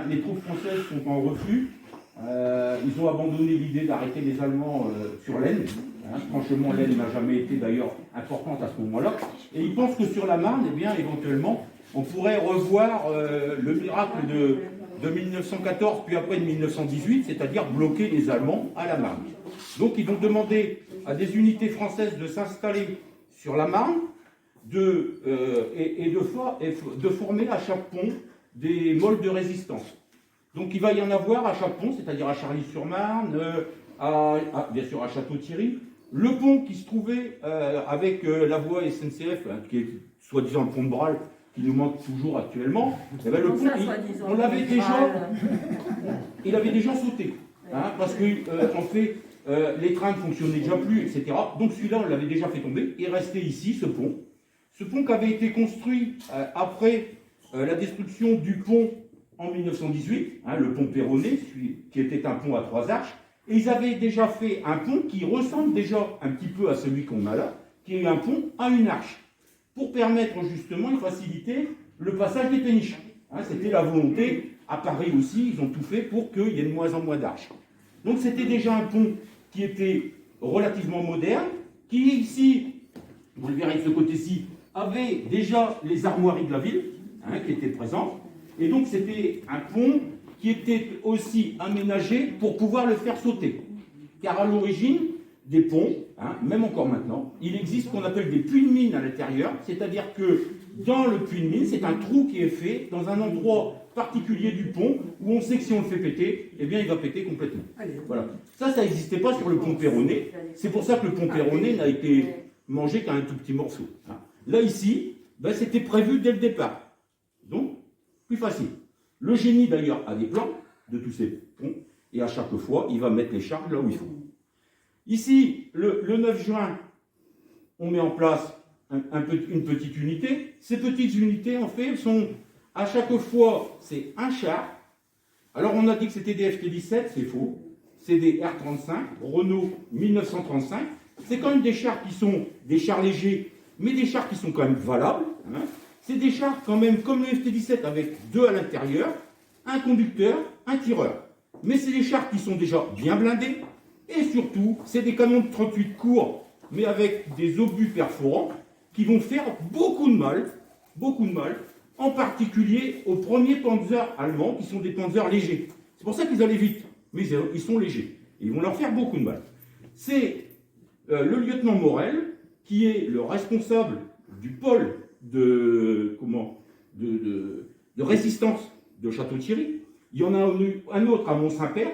Les troupes françaises sont en reflux. Ils ont abandonné l'idée d'arrêter les Allemands sur l'Aisne. Franchement, l'Aisne n'a jamais été d'ailleurs importante à ce moment-là. Et ils pensent que sur la Marne, eh bien, éventuellement, on pourrait revoir le miracle de 1914, puis après de 1918, c'est-à-dire bloquer les Allemands à la Marne. Donc ils vont demander à des unités françaises de s'installer sur la Marne et de former à chaque pont des molles de résistance. Donc il va y en avoir à chaque pont, c'est-à-dire à Charly-sur-Marne, bien sûr à Château-Thierry. Le pont qui se trouvait avec la voie SNCF, qui est soi-disant le pont de Bral, qui nous manque toujours actuellement, eh bien, le pont, on l'avait déjà, il avait déjà sauté, parce que en fait, les trains ne fonctionnaient déjà plus, etc. Donc celui-là, on l'avait déjà fait tomber, et restait ici, ce pont. Ce pont qui avait été construit après la destruction du pont en 1918, le pont Perronnet, qui était un pont à 3 arches, et ils avaient déjà fait un pont qui ressemble déjà un petit peu à celui qu'on a là, qui est un pont à 1 arche, pour permettre justement et faciliter le passage des péniches. C'était la volonté, à Paris aussi, ils ont tout fait pour qu'il y ait de moins en moins d'arches. Donc c'était déjà un pont qui était relativement moderne, qui ici, vous le verrez de ce côté-ci, avait déjà les armoiries de la ville, qui étaient présentes, et donc c'était un pont qui était aussi aménagé pour pouvoir le faire sauter. Car à l'origine des ponts, même encore maintenant, il existe ce qu'on appelle des puits de mine à l'intérieur, c'est-à-dire que dans le puits de mine, c'est un trou qui est fait dans un endroit particulier du pont où on sait que si on le fait péter, eh bien il va péter complètement. Voilà. Ça n'existait pas sur le pont Perronnet. C'est pour ça que le pont Perronnet n'a été mangé qu'à un tout petit morceau. Là, ici, c'était prévu dès le départ. Donc, plus facile. Le génie, d'ailleurs, a des plans de tous ces ponts, et à chaque fois, il va mettre les charges là où il faut. Ici, le 9 juin, on met en place une petite unité. Ces petites unités, en fait, sont, à chaque fois, c'est un char. Alors, on a dit que c'était des FT-17, c'est faux. C'est des R35, Renault 1935. C'est quand même des chars qui sont des chars légers, mais des chars qui sont quand même valables. C'est des chars quand même comme le FT-17 avec 2 à l'intérieur, un conducteur, un tireur. Mais c'est des chars qui sont déjà bien blindés, et surtout, c'est des canons de 38 courts, mais avec des obus perforants, qui vont faire beaucoup de mal, en particulier aux premiers Panzer allemands, qui sont des Panzer légers. C'est pour ça qu'ils allaient vite, mais ils sont légers. Et ils vont leur faire beaucoup de mal. C'est le lieutenant Morel, qui est le responsable du pôle de résistance de Château-Thierry. Il y en a un autre à Mont-Saint-Père.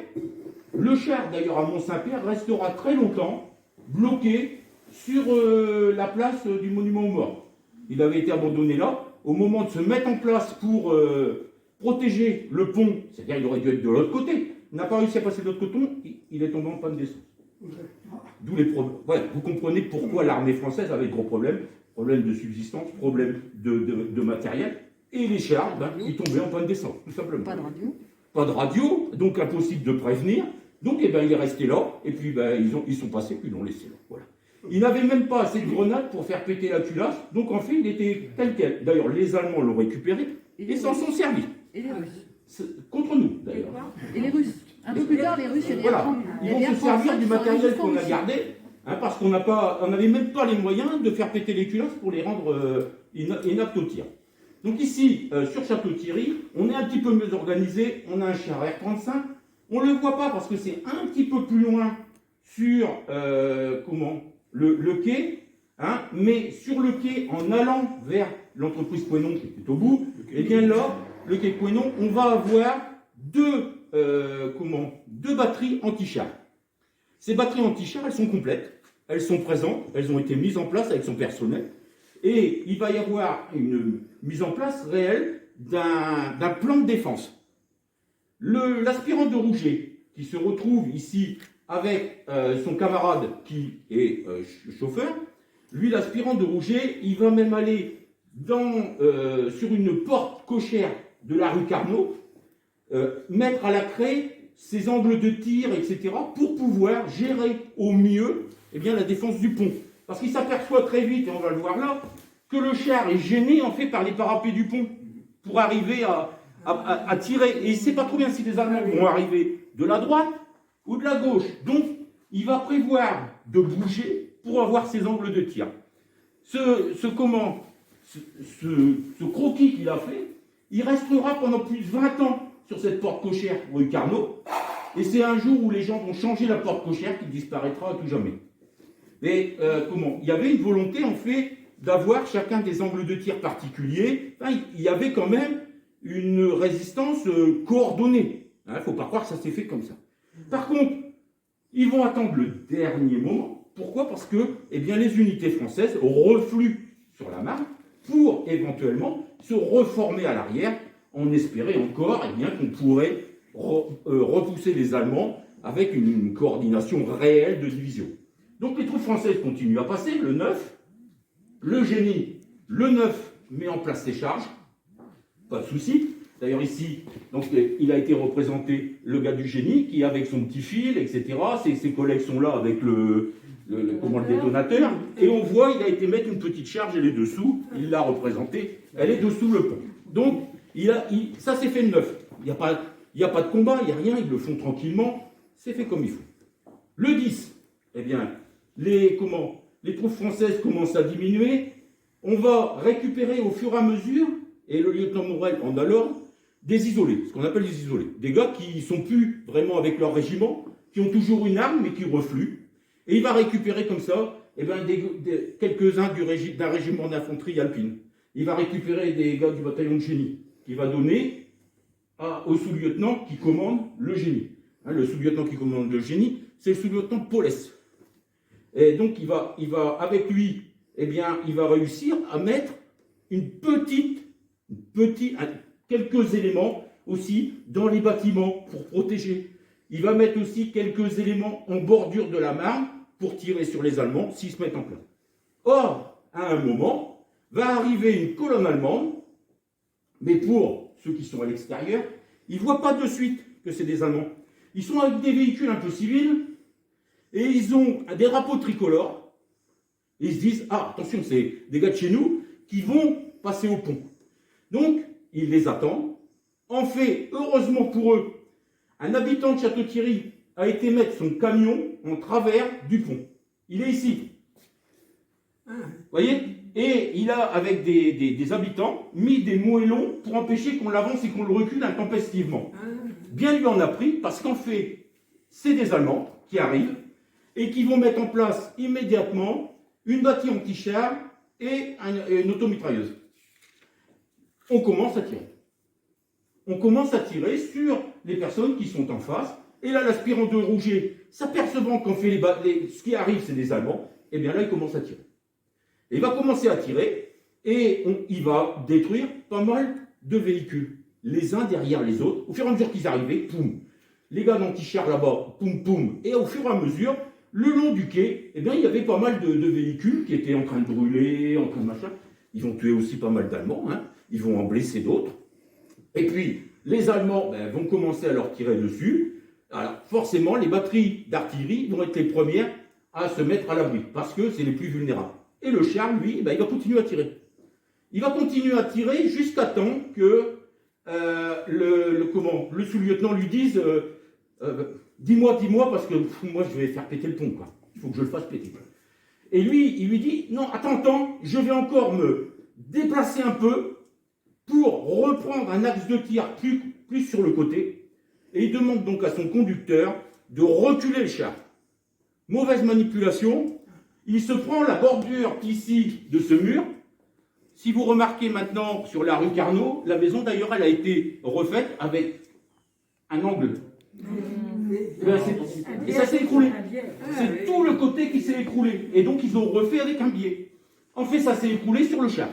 Le char, d'ailleurs, à Mont-Saint-Père, restera très longtemps bloqué sur la place du monument aux morts. Il avait été abandonné là. Au moment de se mettre en place pour protéger le pont, c'est-à-dire il aurait dû être de l'autre côté, il n'a pas réussi à passer de l'autre côté, il est tombé en panne d'essence. D'où les problèmes. Ouais, vous comprenez pourquoi l'armée française avait de gros problèmes. Problème de subsistance, problème de matériel. Et les chars, ils tombaient en panne d'essence, tout simplement. Pas de radio. Pas de radio, donc impossible de prévenir. Donc il est resté là, et puis ils sont passés, puis ils l'ont laissé là. Voilà. Il n'avait même pas assez de grenades pour faire péter la culasse, donc en fait il était tel quel. D'ailleurs les Allemands l'ont récupéré et s'en sont servis. Et les Russes. Contre nous, d'ailleurs. Et les Russes. Un peu plus tard, les Russes, voilà. Ils vont se servir du matériel qu'on a gardé, parce qu'on n'avait même pas les moyens de faire péter les culasses pour les rendre inaptes au tir. Donc ici, sur Château-Thierry, on est un petit peu mieux organisé, on a un char R35, on ne le voit pas parce que c'est un petit peu plus loin sur le quai, mais sur le quai, en allant vers l'entreprise Pouénon qui est au bout, et bien là, le quai de Pouénon, on va avoir deux batteries anti-char. Ces batteries anti-char, elles sont complètes, elles sont présentes, elles ont été mises en place avec son personnel, et il va y avoir une mise en place réelle d'un plan de défense. L'aspirant de Rouget, qui se retrouve ici avec son camarade qui est chauffeur, lui, l'aspirant de Rouget, il va même aller sur une porte cochère de la rue Carnot, mettre à la craie ses angles de tir, etc., pour pouvoir gérer au mieux la défense du pont. Parce qu'il s'aperçoit très vite, et on va le voir là, que le char est gêné en fait par les parapets du pont pour arriver à à tirer. Et il ne sait pas trop bien si les Allemands vont arriver de la droite ou de la gauche. Donc, il va prévoir de bouger pour avoir ses angles de tir. Ce croquis qu'il a fait, il restera pendant plus de 20 ans sur cette porte cochère rue Carnot. Et c'est un jour où les gens vont changer la porte cochère qui disparaîtra à tout jamais. Mais il y avait une volonté, en fait, d'avoir chacun des angles de tir particuliers. Enfin, il y avait quand même une résistance coordonnée. Il ne faut pas croire que ça s'est fait comme ça. Par contre, ils vont attendre le dernier moment. Pourquoi? Parce que les unités françaises refluent sur la Marne pour éventuellement se reformer à l'arrière, en espérer encore qu'on pourrait repousser les Allemands avec une coordination réelle de division. Donc les troupes françaises continuent à passer, le 9, le génie, le 9 met en place ses charges, pas de souci. D'ailleurs ici, donc, il a été représenté le gars du génie qui avec son petit fil, etc. Ses collègues sont là avec le détonateur, et on voit il a été mettre une petite charge, elle est dessous, il l'a représentée, elle est dessous le pont. Donc ça s'est fait le 9. Il n'y a pas de combat, il n'y a rien, ils le font tranquillement, c'est fait comme il faut. Le 10, les troupes françaises commencent à diminuer, on va récupérer au fur et à mesure, et le lieutenant Morel en a l'ordre, des isolés, ce qu'on appelle des isolés. Des gars qui ne sont plus vraiment avec leur régiment, qui ont toujours une arme mais qui refluent. Et il va récupérer comme ça quelques-uns d'un régiment d'infanterie alpine. Il va récupérer des gars du bataillon de génie, qu'il va donner au sous-lieutenant qui commande le génie. Le sous-lieutenant qui commande le génie, c'est le sous-lieutenant Paulès. Et donc il va avec lui, il va réussir à mettre quelques éléments aussi dans les bâtiments pour protéger. Il va mettre aussi quelques éléments en bordure de la Marne pour tirer sur les Allemands s'ils se mettent en place. Or, à un moment, va arriver une colonne allemande, mais pour ceux qui sont à l'extérieur, ils ne voient pas de suite que c'est des Allemands. Ils sont avec des véhicules un peu civils, et ils ont des drapeaux tricolores, et ils se disent « Ah, attention, c'est des gars de chez nous qui vont passer au pont. » Donc, ils les attendent. En fait, heureusement pour eux, un habitant de Château-Thierry a été mettre son camion en travers du pont. Il est ici. Vous voyez? Et il a, avec des habitants, mis des moellons pour empêcher qu'on l'avance et qu'on le recule intempestivement. Bien lui en a pris, parce qu'en fait, c'est des Allemands qui arrivent et qui vont mettre en place immédiatement une bâtie anti-char et une automitrailleuse. On commence à tirer. On commence à tirer sur les personnes qui sont en face. Et là, l'aspirant de Rouget, s'apercevant qu'en fait ce qui arrive, c'est des Allemands, là, il commence à tirer. Et il va commencer à tirer, et il va détruire pas mal de véhicules, les uns derrière les autres. Au fur et à mesure qu'ils arrivaient, poum, les gars d'anti-char là-bas, poum, poum. Et au fur et à mesure, le long du quai, il y avait pas mal de véhicules qui étaient en train de brûler, en train de machin. Ils vont tuer aussi pas mal d'Allemands, ils vont en blesser d'autres. Et puis, les Allemands vont commencer à leur tirer dessus. Alors, forcément, les batteries d'artillerie vont être les premières à se mettre à l'abri, parce que c'est les plus vulnérables. Et le char, lui, il va continuer à tirer. Il va continuer à tirer jusqu'à temps que le sous-lieutenant lui dise dis-moi, parce que moi, je vais faire péter le pont, quoi. Il faut que je le fasse péter. Et lui, il lui dit non, attends, je vais encore me déplacer un peu pour reprendre un axe de tir plus sur le côté. Et il demande donc à son conducteur de reculer le char. Mauvaise manipulation, il se prend la bordure ici de ce mur. Si vous remarquez maintenant sur la rue Carnot, la maison d'ailleurs elle a été refaite avec un angle. Et ça s'est écroulé. C'est tout le côté qui s'est écroulé. Et donc ils ont refait avec un biais. En fait, ça s'est écroulé sur le char.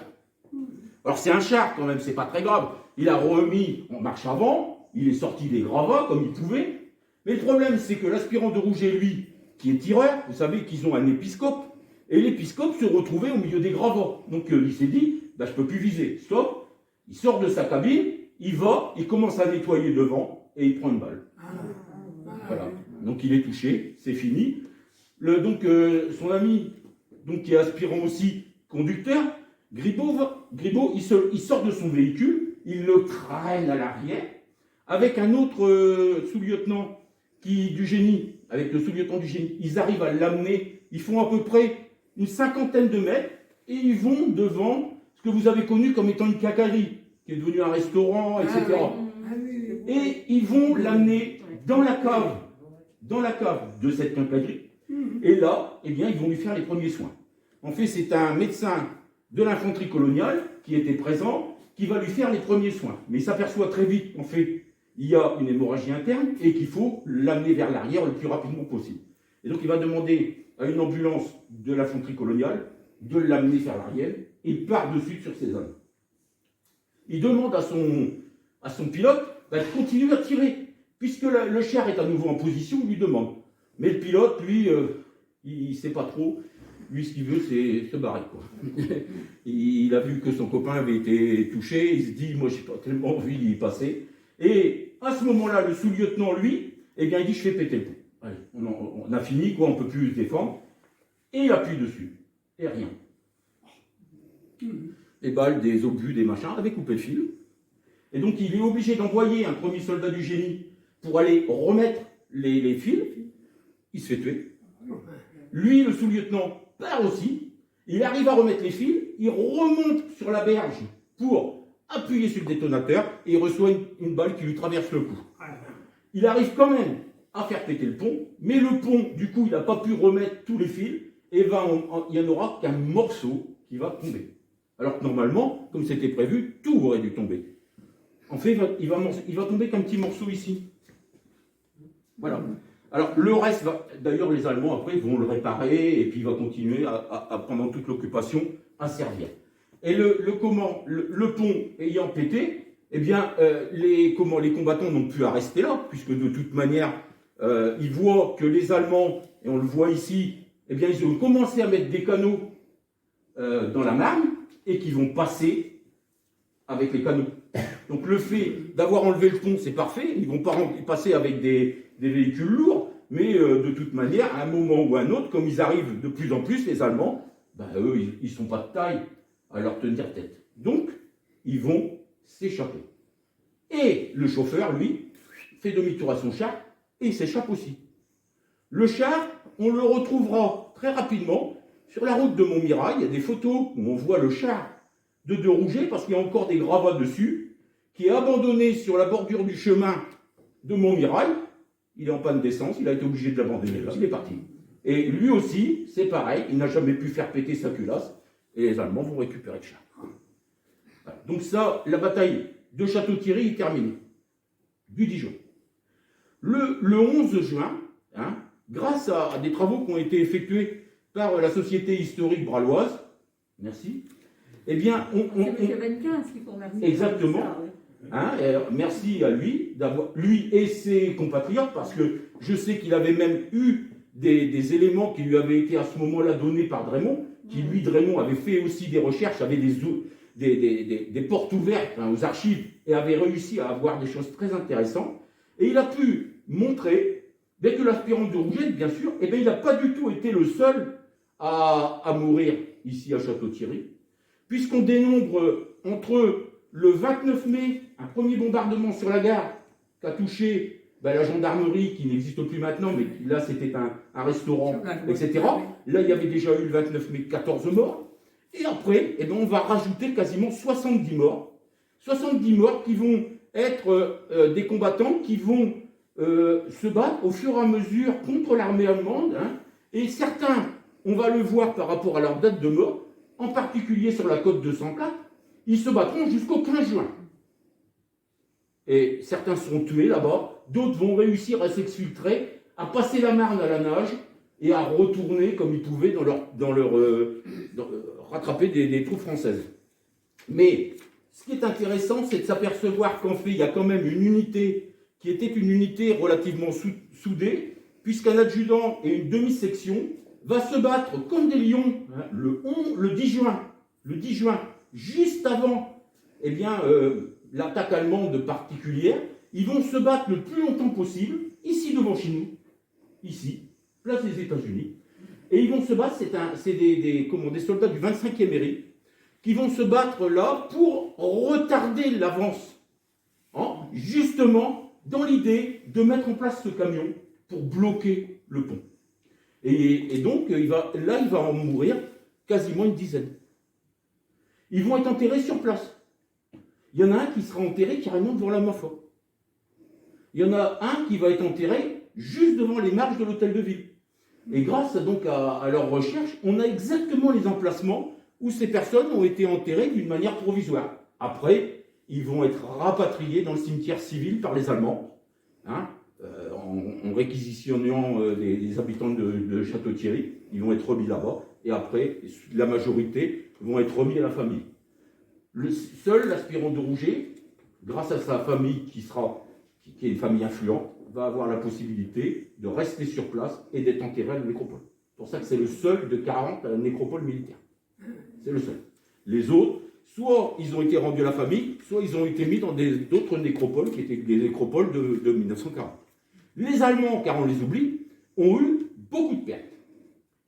Alors c'est un char quand même, c'est pas très grave. Il a remis en marche avant, il est sorti des gravats comme il pouvait. Mais le problème, c'est que l'aspirant de Rouget, lui, qui est tireur, vous savez qu'ils ont un épiscope, et l'épiscope se retrouvait au milieu des gravats. Donc il s'est dit, je ne peux plus viser. Stop, il sort de sa cabine, il va, il commence à nettoyer devant, et il prend une balle. Voilà. Donc il est touché, c'est fini. Son ami, qui est aspirant aussi conducteur, Gribaud, il sort de son véhicule, ils le traînent à l'arrière, avec un autre sous-lieutenant du génie, avec le sous-lieutenant du génie, ils arrivent à l'amener, ils font à peu près une 50aine de mètres, et ils vont devant ce que vous avez connu comme étant une cacaillerie, qui est devenu un restaurant, etc. Et ils vont l'amener dans la cave de cette quincaillerie. Et là, eh bien, ils vont lui faire les premiers soins. En fait, c'est un médecin de l'infanterie coloniale qui était présent, qui va lui faire les premiers soins. Mais il s'aperçoit très vite qu'en fait, il y a une hémorragie interne et qu'il faut l'amener vers l'arrière le plus rapidement possible. Et donc, il va demander à une ambulance de l'infanterie coloniale de l'amener vers l'arrière et il part de suite sur ses hommes. Il demande à son pilote de continuer à tirer, puisque le char est à nouveau en position, il lui demande. Mais le pilote, lui, il ne sait pas trop. Lui, ce qu'il veut, c'est se barrer, quoi. Il a vu que son copain avait été touché, il se dit, moi, j'ai pas tellement envie d'y passer. Et à ce moment-là, le sous-lieutenant, lui, eh bien, il dit, je fais péter le pont. Allez, on a fini, quoi, on ne peut plus se défendre. Et il appuie dessus. Et rien. Les balles, des obus, des machins, avaient coupé le fil. Et donc, il est obligé d'envoyer un premier soldat du génie pour aller remettre les fils. Il se fait tuer. Lui, le sous-lieutenant, part aussi. Il arrive à remettre les fils. Il remonte sur la berge pour appuyer sur le détonateur et il reçoit une balle qui lui traverse le cou. Il arrive quand même à faire péter le pont, mais le pont, du coup, il n'a pas pu remettre tous les fils et il n'y en aura qu'un morceau qui va tomber. Alors que normalement, comme c'était prévu, tout aurait dû tomber. En fait, il va tomber qu'un petit morceau ici. Voilà. Alors, le reste, d'ailleurs, les Allemands, après, vont le réparer, et puis il va continuer, pendant toute l'occupation, à servir. Et le pont ayant pété, eh bien, les combattants n'ont plus à rester là, puisque de toute manière, ils voient que les Allemands, et on le voit ici, eh bien, ils ont commencé à mettre des canaux dans la Marne, et qui vont passer avec les canaux. Donc le fait d'avoir enlevé le pont, c'est parfait. Ils ne vont pas passer avec des véhicules lourds, mais de toute manière, à un moment ou à un autre, comme ils arrivent de plus en plus, les Allemands, eux, ils ne sont pas de taille à leur tenir tête. Donc, ils vont s'échapper. Et le chauffeur, lui, fait demi-tour à son char et il s'échappe aussi. Le char, on le retrouvera très rapidement sur la route de Montmirail. Il y a des photos où on voit le char de Rouget, parce qu'il y a encore des gravats dessus, qui est abandonné sur la bordure du chemin de Montmirail. Il est en panne d'essence, il a été obligé de l'abandonner là, il est parti. Et lui aussi, c'est pareil, il n'a jamais pu faire péter sa culasse, et les Allemands vont récupérer le char. Voilà. Donc ça, la bataille de Château-Thierry est terminée, du 10 juin. Le 11 juin, grâce à des travaux qui ont été effectués par la Société historique braloise, merci, eh bien, exactement. Merci à lui, lui et ses compatriotes, parce que je sais qu'il avait même eu des éléments qui lui avaient été à ce moment-là donnés par Dremont, qui lui, Dremont, avait fait aussi des recherches, avait des portes ouvertes aux archives, et avait réussi à avoir des choses très intéressantes. Et il a pu montrer, dès que l'aspirant de Rouget, bien sûr, eh bien, il n'a pas du tout été le seul à mourir ici à Château-Thierry, puisqu'on dénombre entre le 29 mai, un premier bombardement sur la gare qui a touché la gendarmerie, qui n'existe plus maintenant, mais là c'était un restaurant, etc. Là il y avait déjà eu le 29 mai 14 morts. Et après, on va rajouter quasiment 70 morts. 70 morts qui vont être des combattants qui vont se battre au fur et à mesure contre l'armée allemande. Et certains, on va le voir par rapport à leur date de mort, en particulier sur la côte 204, ils se battront jusqu'au 15 juin. Et certains seront tués là-bas, d'autres vont réussir à s'exfiltrer, à passer la Marne à la nage et à retourner comme ils pouvaient rattraper des troupes françaises. Mais ce qui est intéressant, c'est de s'apercevoir qu'en fait, il y a quand même une unité qui était une unité relativement soudée, puisqu'un adjudant et une demi-section va se battre comme des lions le 10 juin, juste avant l'attaque allemande particulière. Ils vont se battre le plus longtemps possible, ici devant chez nous, ici, place des États-Unis. Et ils vont se battre, c'est des soldats du 25e Héry qui vont se battre là pour retarder l'avance, hein, justement dans l'idée de mettre en place ce camion pour bloquer le pont. Et donc, il va en mourir quasiment une dizaine. Ils vont être enterrés sur place. Il y en a un qui sera enterré carrément devant la Mafa. Il y en a un qui va être enterré juste devant les marches de l'hôtel de ville. Et grâce donc à leurs recherches, on a exactement les emplacements où ces personnes ont été enterrées d'une manière provisoire. Après, ils vont être rapatriés dans le cimetière civil par les Allemands, hein, en réquisitionnant les habitants de Château-Thierry. Ils vont être remis là-bas. Et après, la majorité vont être remis à la famille. Seul l'aspirant de Rouget, grâce à sa famille qui est une famille influente, va avoir la possibilité de rester sur place et d'être enterré à la nécropole. C'est pour ça que c'est le seul de 40 à la nécropole militaire. C'est le seul. Les autres, soit ils ont été rendus à la famille, soit ils ont été mis dans d'autres nécropoles qui étaient des nécropoles de 1940. Les Allemands, car on les oublie, ont eu beaucoup de pertes.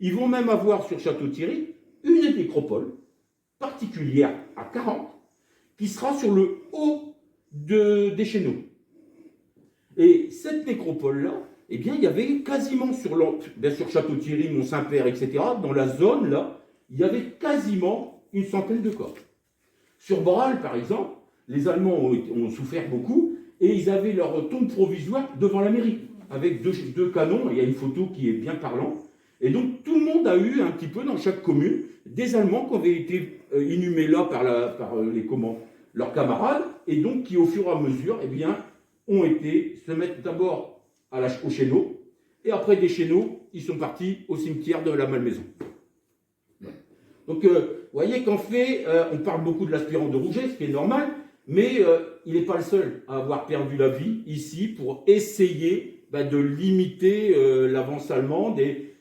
Ils vont même avoir sur Château-Thierry une nécropole particulière à 40 qui sera sur le haut des Chéneaux. Et cette nécropole-là, eh bien, il y avait quasiment bien sûr Château-Thierry, Mont-Saint-Père, etc., dans la zone là, il y avait quasiment une centaine de corps. Sur Bralle, par exemple, les Allemands ont souffert beaucoup et ils avaient leur tombe provisoire devant la mairie, avec deux canons. Il y a une photo qui est bien parlante. Et donc, tout le monde a eu un petit peu, dans chaque commune, des Allemands qui avaient été inhumés là par leurs camarades, et donc qui, au fur et à mesure, eh bien, ont été se mettre d'abord au Chéneau, et après des Chéneaux, ils sont partis au cimetière de la Malmaison. Donc, vous voyez qu'en fait, on parle beaucoup de l'aspirant de Rouget, ce qui est normal, mais il n'est pas le seul à avoir perdu la vie ici pour essayer de limiter l'avance allemande et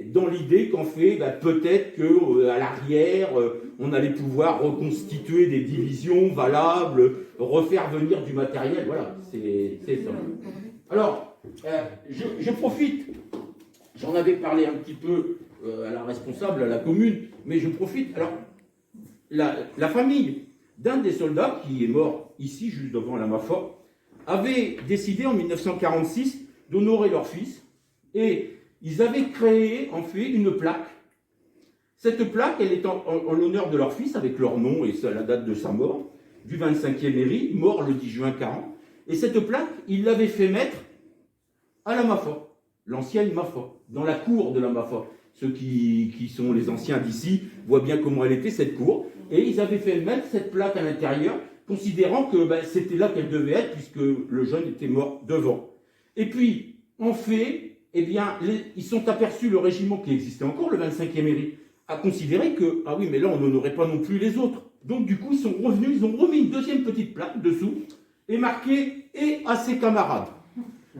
dans l'idée qu'en fait, peut-être qu'à l'arrière, on allait pouvoir reconstituer des divisions valables, refaire venir du matériel, voilà, c'est ça. Alors, je profite, j'en avais parlé un petit peu à la responsable, à la commune, mais je profite. Alors, la famille d'un des soldats qui est mort ici, juste devant la Mafa, avait décidé en 1946 d'honorer leur fils, et ils avaient créé en fait une plaque. Cette plaque, elle est en l'honneur de leur fils, avec leur nom et la date de sa mort, du 25e Méry, mort le 10 juin 40. Et cette plaque, ils l'avaient fait mettre à la Mafa, l'ancienne Mafa, dans la cour de la Mafa. Ceux qui sont les anciens d'ici voient bien comment elle était, cette cour. Et ils avaient fait mettre cette plaque à l'intérieur, considérant que c'était là qu'elle devait être, puisque le jeune était mort devant. Et puis, en fait, eh bien, ils sont aperçus, le régiment qui existait encore, le 25e Méry, a considéré que, ah oui, mais là, on n'honorait pas non plus les autres. Donc, du coup, ils sont revenus, ils ont remis une deuxième petite plaque dessous, et marqué « et à ses camarades ».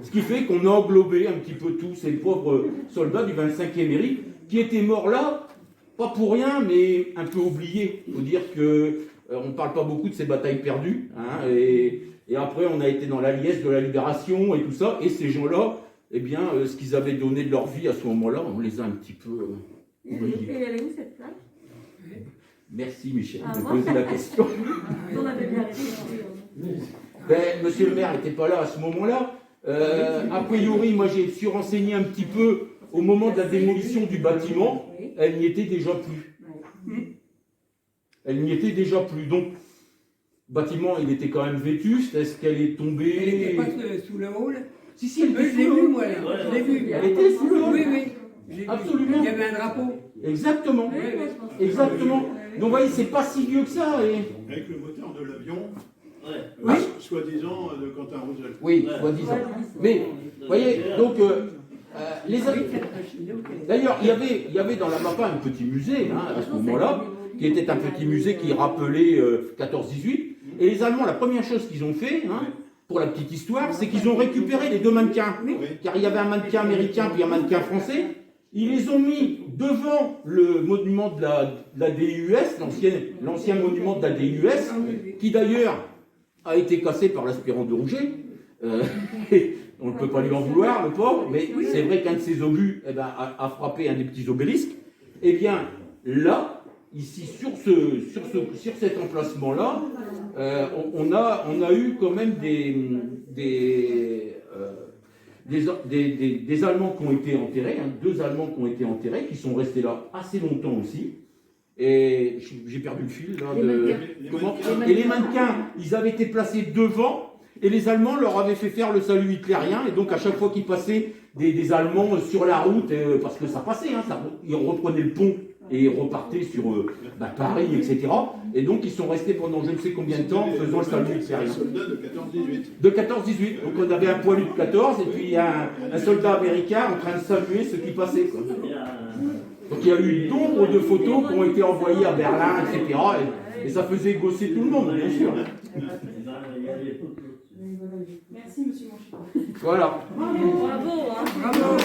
Ce qui fait qu'on a englobé un petit peu tous ces pauvres soldats du 25e Méry, qui étaient morts là, pas pour rien, mais un peu oubliés. Il faut dire qu'on ne parle pas beaucoup de ces batailles perdues, hein, et après, on a été dans la liesse de la libération et tout ça, et ces gens-là, eh bien, ce qu'ils avaient donné de leur vie à ce moment-là, on les a un petit peu oubliés. Et elle est où cette plaque? Merci Michel de poser la question. On avait bien réfléchi. Monsieur le maire n'était pas là à ce moment-là. A priori, moi j'ai su renseigner un petit peu au moment de la démolition du bâtiment, elle n'y était déjà plus. Elle n'y était déjà plus. Donc, le bâtiment, il était quand même vétuste. Est-ce qu'elle est tombée? Elle n'était pas sous le hall? Si, elle était je l'ai sous le vu, hall. moi, là. Je l'ai vu. Elle était sous le hall. Oui, oui. Absolument. Il y avait un drapeau. Exactement. Exactement. Donc, vous voyez, c'est pas si vieux que ça. Avec le moteur de l'avion, Oui. soi-disant de Quentin Roussel. Oui, soi-disant. Mais, vous voyez, donc, d'ailleurs, il y avait dans la MAPA un petit musée, hein, à ce moment-là, qui était un petit musée qui rappelait 14-18. Et les Allemands, la première chose qu'ils ont fait, hein, pour la petite histoire, c'est qu'ils ont récupéré les deux mannequins. Car il y avait un mannequin américain puis un mannequin français. Ils les ont mis devant le monument de la DIUS, l'ancien monument de la DIUS, qui d'ailleurs a été cassé par l'aspirant de Rouget. On ne peut pas lui en vouloir, le pauvre, mais c'est vrai qu'un de ses obus a frappé un des petits obélisques. Eh bien, là, ici sur cet emplacement-là, on a eu quand même des Allemands qui ont été enterrés, hein, 2 Allemands qui ont été enterrés, qui sont restés là assez longtemps aussi. Et j'ai perdu le fil là. Et les mannequins, ils avaient été placés devant, et les Allemands leur avaient fait faire le salut hitlérien, et donc à chaque fois qu'ils passaient des Allemands sur la route, parce que ça passait, hein, ils reprenaient le pont et ils repartaient sur Paris, etc. Et donc ils sont restés pendant je ne sais combien de temps en faisant le salut hitlérien. Soldat de 14-18. De 14-18. Donc on avait un poilu de 14 et puis un soldat américain en train de saluer ceux qui passaient, quoi. Donc il y a eu nombre de photos qui ont été envoyées à Berlin, etc. Et ça faisait gosser tout le monde, bien sûr. Merci, monsieur Manchot. Voilà. Bravo, hein. Bravo.